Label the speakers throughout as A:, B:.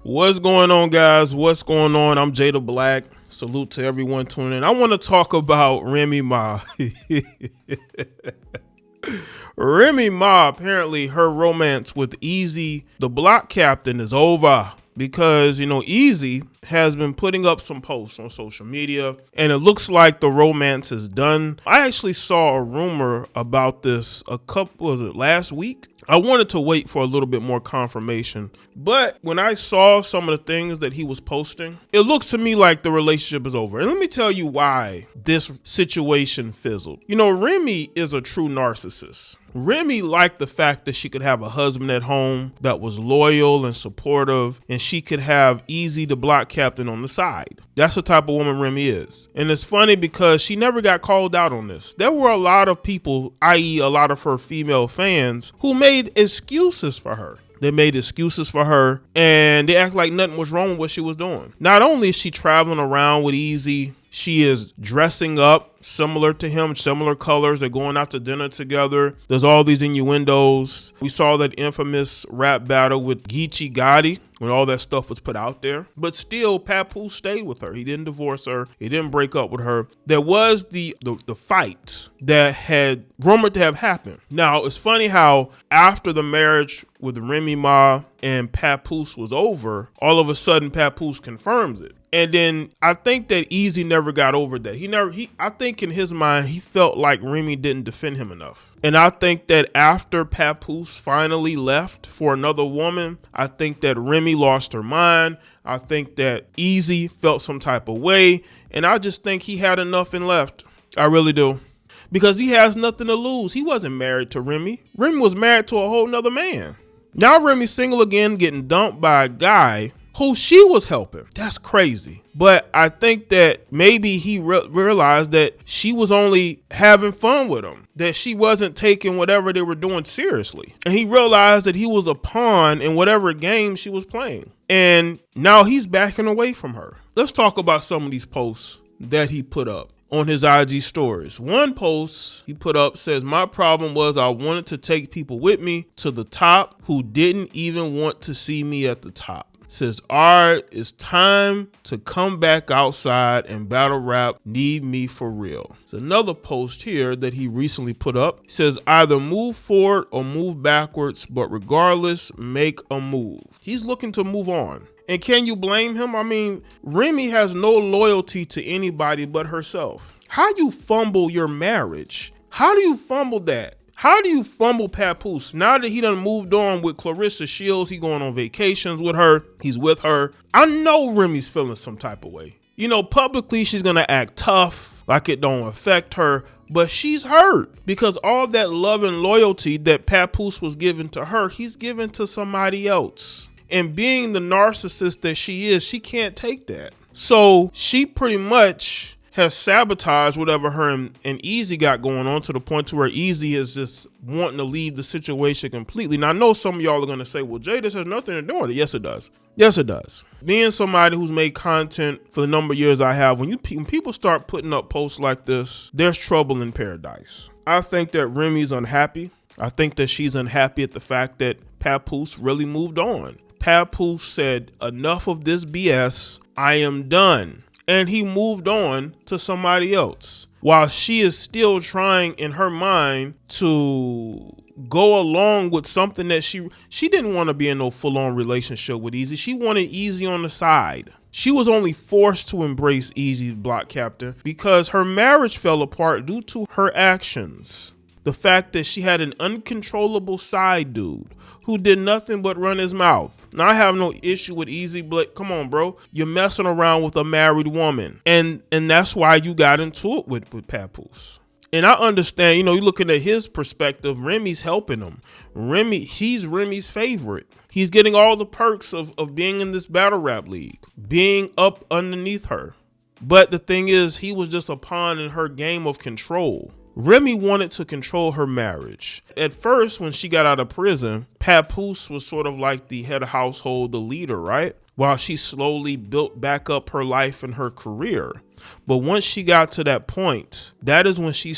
A: What's going on, guys? What's going on? I'm Jaye the Black. Salute to everyone tuning in. I want to talk about Remy Ma. Remy Ma, apparently her romance with Eazy, the block captain, is over. Because, Eazy has been putting up some posts on social media and it looks like the romance is done. I actually saw a rumor about this last week? I wanted to wait for a little bit more confirmation, but when I saw some of the things that he was posting, it looks to me like the relationship is over. And let me tell you why this situation fizzled. Remy is a true narcissist. Remy liked the fact that she could have a husband at home that was loyal and supportive, and she could have Eazy the block captain on the side. That's the type of woman Remy is. And it's funny because she never got called out on this. There were a lot of people, i.e. a lot of her female fans, who made excuses for her. They made excuses for her and they act like nothing was wrong with what she was doing. Not only is she traveling around with Eazy, she is dressing up similar to him, similar colors. They're going out to dinner together. There's all these innuendos. We saw that infamous rap battle with Geechee Gotti when all that stuff was put out there. But still, Papoose stayed with her. He didn't divorce her. He didn't break up with her. There was the fight that had rumored to have happened. Now, it's funny how after the marriage with Remy Ma and Papoose was over, all of a sudden Papoose confirms it. And then I think that Eazy never got over that. I think in his mind, he felt like Remy didn't defend him enough. And I think that after Papoose finally left for another woman, I think that Remy lost her mind. I think that Eazy felt some type of way. And I just think he had enough and left. I really do. Because he has nothing to lose. He wasn't married to Remy. Remy was married to a whole nother man. Now Remy's single again, getting dumped by a guy who she was helping. That's crazy. But I think that maybe he realized that she was only having fun with him, that she wasn't taking whatever they were doing seriously. And he realized that he was a pawn in whatever game she was playing. And now he's backing away from her. Let's talk about some of these posts that he put up on his IG stories. One post he put up says, "My problem was I wanted to take people with me to the top who didn't even want to see me at the top." Says, "Alright, it's time to come back outside and battle rap. Need me for real." There's another post here that he recently put up. He says, "Either move forward or move backwards, but regardless, make a move." He's looking to move on. And can you blame him? I mean, Remy has no loyalty to anybody but herself. How you fumble your marriage? How do you fumble that? How do you fumble Papoose? Now that he done moved on with Clarissa Shields, he going on vacations with her. He's with her. I know Remy's feeling some type of way. Publicly she's going to act tough, like it don't affect her, but she's hurt because all that love and loyalty that Papoose was giving to her, he's giving to somebody else. And being the narcissist that she is, she can't take that. So she pretty much has sabotaged whatever her and Eazy got going on to the point to where Eazy is just wanting to leave the situation completely. Now, I know some of y'all are going to say, well, Jay, this has nothing to do with it. Yes, it does. Yes, it does. Being somebody who's made content for the number of years I have, when people start putting up posts like this, there's trouble in paradise. I think that Remy's unhappy. I think that she's unhappy at the fact that Papoose really moved on. Papoose said, "Enough of this BS. I am done." And he moved on to somebody else while she is still trying in her mind to go along with something that she didn't want to be in no full-on relationship with Eazy. She wanted Eazy on the side. She was only forced to embrace Eazy's block captain because her marriage fell apart due to her actions. The fact that she had an uncontrollable side dude who did nothing but run his mouth. Now, I have no issue with Eazy, but come on, bro. You're messing around with a married woman. And that's why you got into it with Papoose. And I understand, you're looking at his perspective. Remy's helping him. He's Remy's favorite. He's getting all the perks of being in this battle rap league, being up underneath her. But the thing is, he was just a pawn in her game of control. Remy wanted to control her marriage. At first, when she got out of prison, Papoose was sort of like the head of household, the leader, right? While she slowly built back up her life and her career. But once she got to that point, that is when she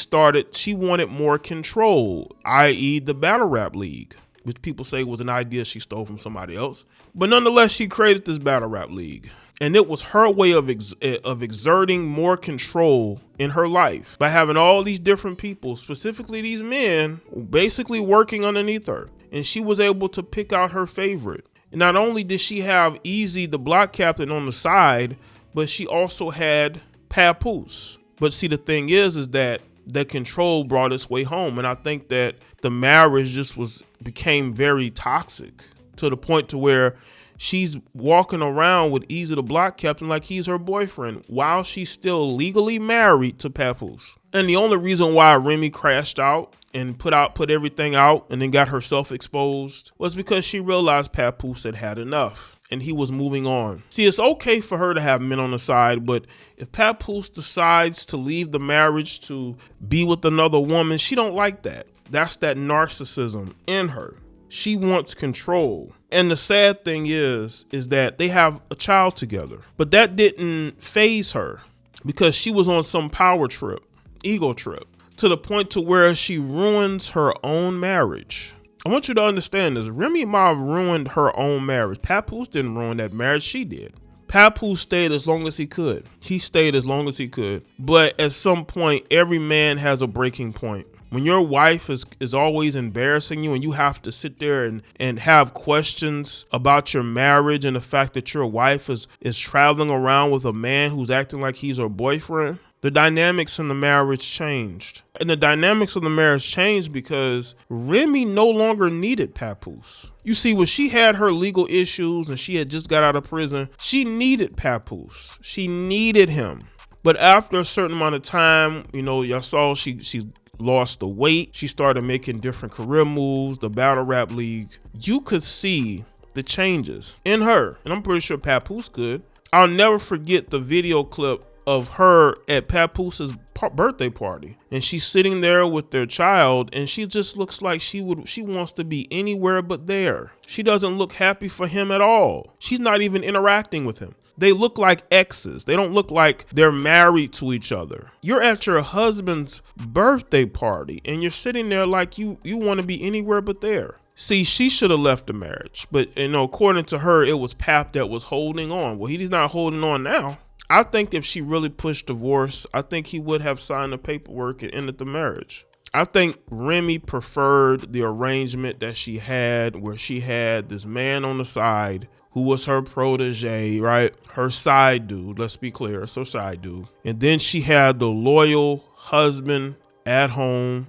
A: wanted more control, i.e. the battle rap league. which people say was an idea she stole from somebody else. But nonetheless, she created this battle rap league. And it was her way of exerting more control in her life by having all these different people, specifically these men, basically working underneath her. And she was able to pick out her favorite. And not only did she have Eazy, the block captain, on the side, but she also had Papoose. But see, the thing is that the control brought its way home. And I think that the marriage just became very toxic to the point to where she's walking around with Eazy, the block captain, like he's her boyfriend while she's still legally married to Papoose. And the only reason why Remy crashed out and put everything out and then got herself exposed was because she realized Papoose had enough and he was moving on. See, it's okay for her to have men on the side, but if Papoose decides to leave the marriage to be with another woman, she don't like that. That's that narcissism in her. She wants control. And the sad thing is that they have a child together. But that didn't faze her because she was on some power trip, ego trip, to the point to where she ruins her own marriage. I want you to understand this. Remy Ma ruined her own marriage. Papoose didn't ruin that marriage, she did. Papoose stayed as long as he could. He stayed as long as he could. But at some point, every man has a breaking point. When your wife is always embarrassing you and you have to sit there and have questions about your marriage and the fact that your wife is traveling around with a man who's acting like he's her boyfriend, the dynamics in the marriage changed. And the dynamics of the marriage changed because Remy no longer needed Papoose. You see, when she had her legal issues and she had just got out of prison, she needed Papoose. She needed him. But after a certain amount of time, y'all saw she lost the weight. She started making different career moves, the battle rap league. You could see the changes in her. And I'm pretty sure Papoose could. I'll never forget the video clip of her at Papoose's birthday party. And she's sitting there with their child and she just looks like she wants to be anywhere but there. She doesn't look happy for him at all. She's not even interacting with him. They look like exes. They don't look like they're married to each other. You're at your husband's birthday party and you're sitting there like you want to be anywhere but there. See, she should have left the marriage. But, according to her, it was Pap that was holding on. Well, he's not holding on now. I think if she really pushed divorce, I think he would have signed the paperwork and ended the marriage. I think Remy preferred the arrangement that she had where she had this man on the side who was her protege, right? Her side dude, let's be clear, it's her side dude. And then she had the loyal husband at home.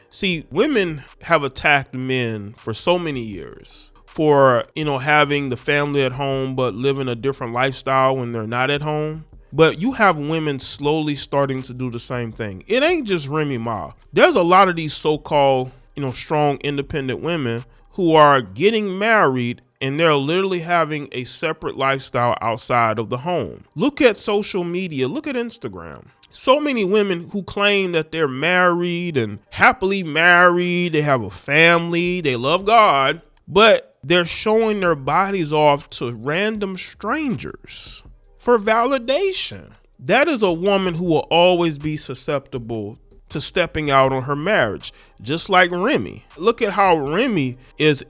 A: See, women have attacked men for so many years for, having the family at home, but living a different lifestyle when they're not at home. But you have women slowly starting to do the same thing. It ain't just Remy Ma. There's a lot of these so-called, strong, independent women who are getting married and they're literally having a separate lifestyle outside of the home. Look at social media. Look at Instagram. So many women who claim that they're married and happily married, they have a family, they love God, but they're showing their bodies off to random strangers for validation. That is a woman who will always be susceptible to stepping out on her marriage, just like Remy. Look at how Remy is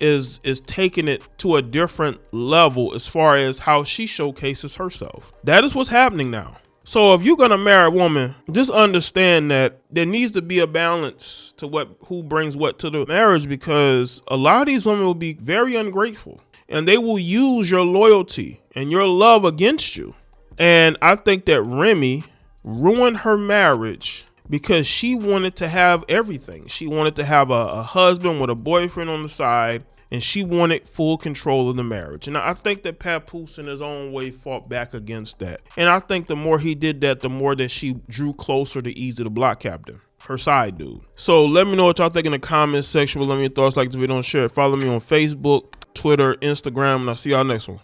A: taking it to a different level as far as how she showcases herself. That is what's happening now. So if you're gonna marry a woman, just understand that there needs to be a balance to who brings what to the marriage, because a lot of these women will be very ungrateful and they will use your loyalty and your love against you. And I think that Remy ruined her marriage because she wanted to have everything. She wanted to have a husband with a boyfriend on the side, and she wanted full control of the marriage. And I think that Papoose in his own way fought back against that. And I think the more he did that, the more that she drew closer to Eazy, the block captain, her side dude. So let me know what y'all think in the comments section. Let me know your thoughts, like the video, and share it. Follow me on Facebook, Twitter, Instagram, and I'll see y'all next one.